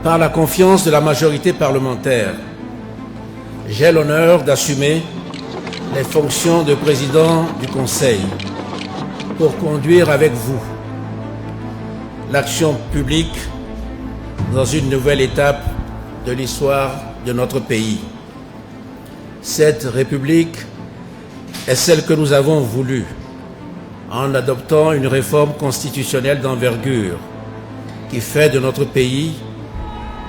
Par la confiance de la majorité parlementaire, j'ai l'honneur d'assumer les fonctions de président du Conseil pour conduire avec vous l'action publique dans une nouvelle étape de l'histoire de notre pays. Cette République est celle que nous avons voulue en adoptant une réforme constitutionnelle d'envergure qui fait de notre pays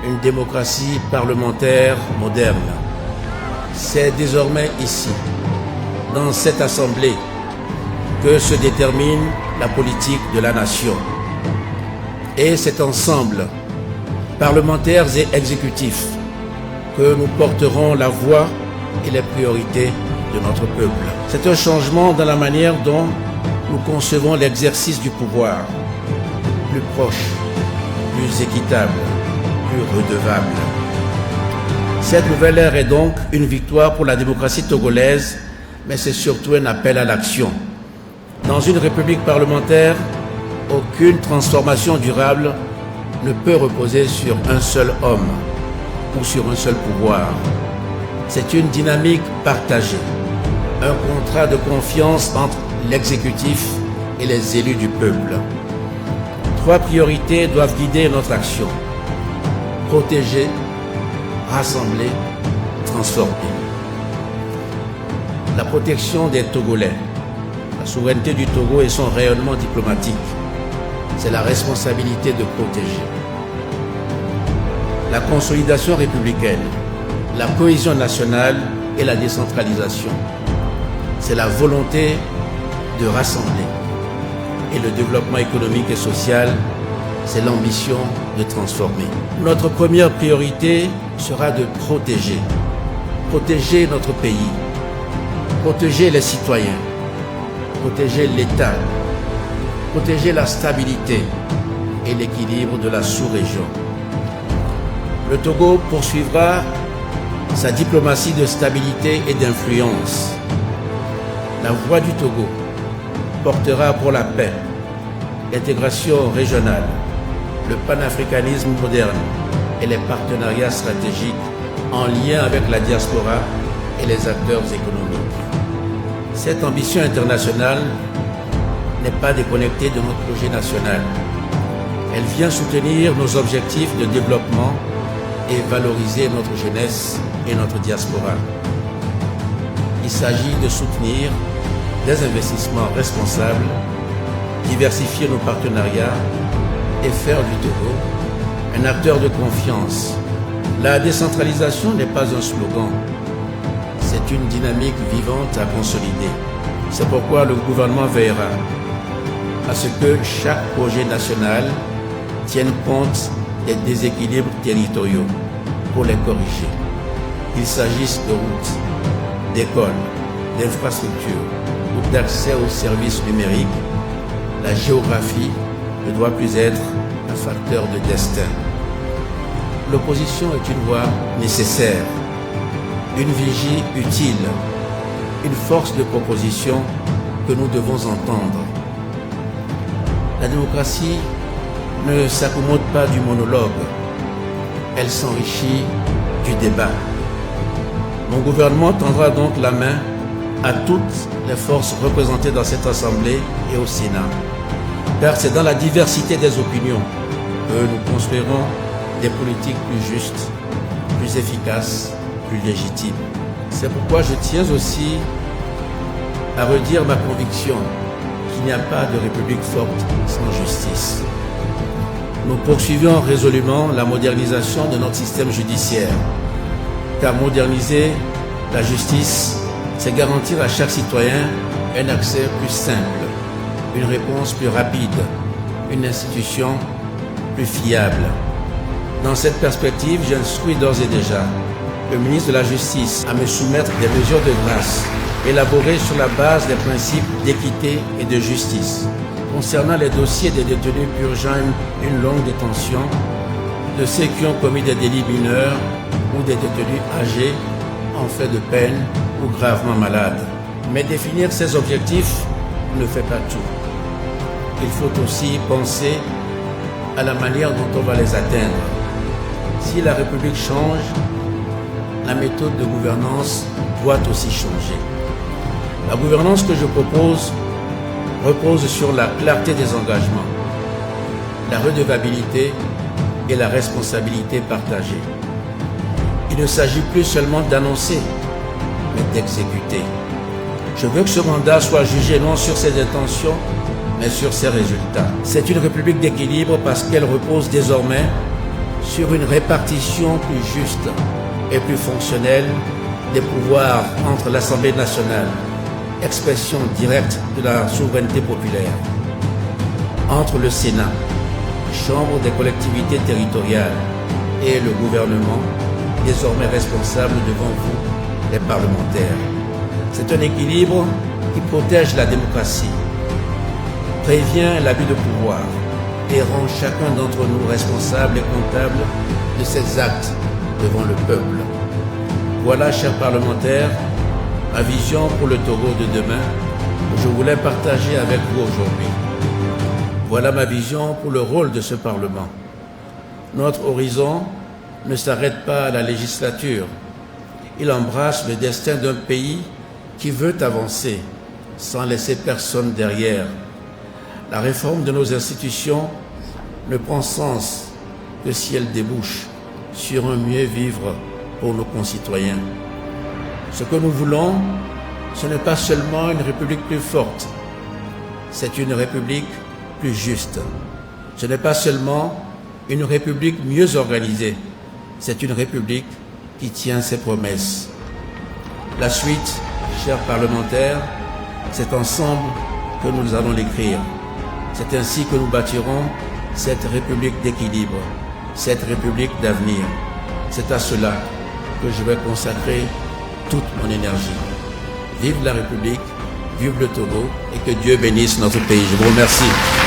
une démocratie parlementaire moderne. C'est désormais ici, dans cette Assemblée, que se détermine la politique de la nation. Et c'est ensemble, parlementaires et exécutifs, que nous porterons la voix et les priorités de notre peuple. C'est un changement dans la manière dont nous concevons l'exercice du pouvoir, plus proche, plus équitable, plus redevable. Cette nouvelle ère est donc une victoire pour la démocratie togolaise, mais c'est surtout un appel à l'action. Dans une république parlementaire, aucune transformation durable ne peut reposer sur un seul homme ou sur un seul pouvoir. C'est une dynamique partagée, un contrat de confiance entre l'exécutif et les élus du peuple. 3 priorités doivent guider notre action: protéger, rassembler, transformer. La protection des Togolais, la souveraineté du Togo et son rayonnement diplomatique, c'est la responsabilité de protéger. La consolidation républicaine, la cohésion nationale et la décentralisation, c'est la volonté de rassembler. Et le développement économique et social, c'est l'ambition de transformer. Notre première priorité sera de protéger. Protéger notre pays, protéger les citoyens, protéger l'État, protéger la stabilité et l'équilibre de la sous-région. Le Togo poursuivra sa diplomatie de stabilité et d'influence. La voix du Togo portera pour la paix, l'intégration régionale, le panafricanisme moderne et les partenariats stratégiques en lien avec la diaspora et les acteurs économiques. Cette ambition internationale n'est pas déconnectée de notre projet national. Elle vient soutenir nos objectifs de développement et valoriser notre jeunesse et notre diaspora. Il s'agit de soutenir des investissements responsables, diversifier nos partenariats et faire du Togo un acteur de confiance. La décentralisation n'est pas un slogan, c'est une dynamique vivante à consolider. C'est pourquoi le gouvernement veillera à ce que chaque projet national tienne compte des déséquilibres territoriaux pour les corriger. Qu'il s'agisse de routes, d'écoles, d'infrastructures ou d'accès aux services numériques, la géographie ne doit plus être un facteur de destin. L'opposition est une voie nécessaire, une vigie utile, une force de proposition que nous devons entendre. La démocratie ne s'accommode pas du monologue, elle s'enrichit du débat. Mon gouvernement tendra donc la main à toutes les forces représentées dans cette Assemblée et au Sénat, car c'est dans la diversité des opinions que nous construirons des politiques plus justes, plus efficaces, plus légitimes. C'est pourquoi je tiens aussi à redire ma conviction qu'il n'y a pas de république forte sans justice. Nous poursuivons résolument la modernisation de notre système judiciaire, car moderniser la justice, c'est garantir à chaque citoyen un accès plus simple, une réponse plus rapide, une institution plus fiable. Dans cette perspective, j'instruis d'ores et déjà le ministre de la Justice à me soumettre des mesures de grâce élaborées sur la base des principes d'équité et de justice concernant les dossiers des détenus purgeant une longue détention, de ceux qui ont commis des délits mineurs ou des détenus âgés en fait de peine ou gravement malades. Mais définir ces objectifs ne fait pas tout. Il faut aussi penser à la manière dont on va les atteindre. Si la République change, la méthode de gouvernance doit aussi changer. La gouvernance que je propose repose sur la clarté des engagements, la redevabilité et la responsabilité partagée. Il ne s'agit plus seulement d'annoncer, mais d'exécuter. Je veux que ce mandat soit jugé non sur ses intentions, mais sur ses résultats. C'est une république d'équilibre parce qu'elle repose désormais sur une répartition plus juste et plus fonctionnelle des pouvoirs entre l'Assemblée nationale, expression directe de la souveraineté populaire, entre le Sénat, chambre des collectivités territoriales, et le gouvernement, désormais responsable devant vous, les parlementaires. C'est un équilibre qui protège la démocratie, prévient l'abus de pouvoir et rend chacun d'entre nous responsable et comptable de ses actes devant le peuple. Voilà, chers parlementaires, ma vision pour le Togo de demain que je voulais partager avec vous aujourd'hui. Voilà ma vision pour le rôle de ce Parlement. Notre horizon ne s'arrête pas à la législature. Il embrasse le destin d'un pays qui veut avancer sans laisser personne derrière. La réforme de nos institutions ne prend sens que si elle débouche sur un mieux vivre pour nos concitoyens. Ce que nous voulons, ce n'est pas seulement une république plus forte, c'est une république plus juste. Ce n'est pas seulement une république mieux organisée, c'est une république qui tient ses promesses. La suite, chers parlementaires, c'est ensemble que nous allons l'écrire. C'est ainsi que nous bâtirons cette république d'équilibre, cette république d'avenir. C'est à cela que je vais consacrer toute mon énergie. Vive la République, vive le Togo et que Dieu bénisse notre pays. Je vous remercie.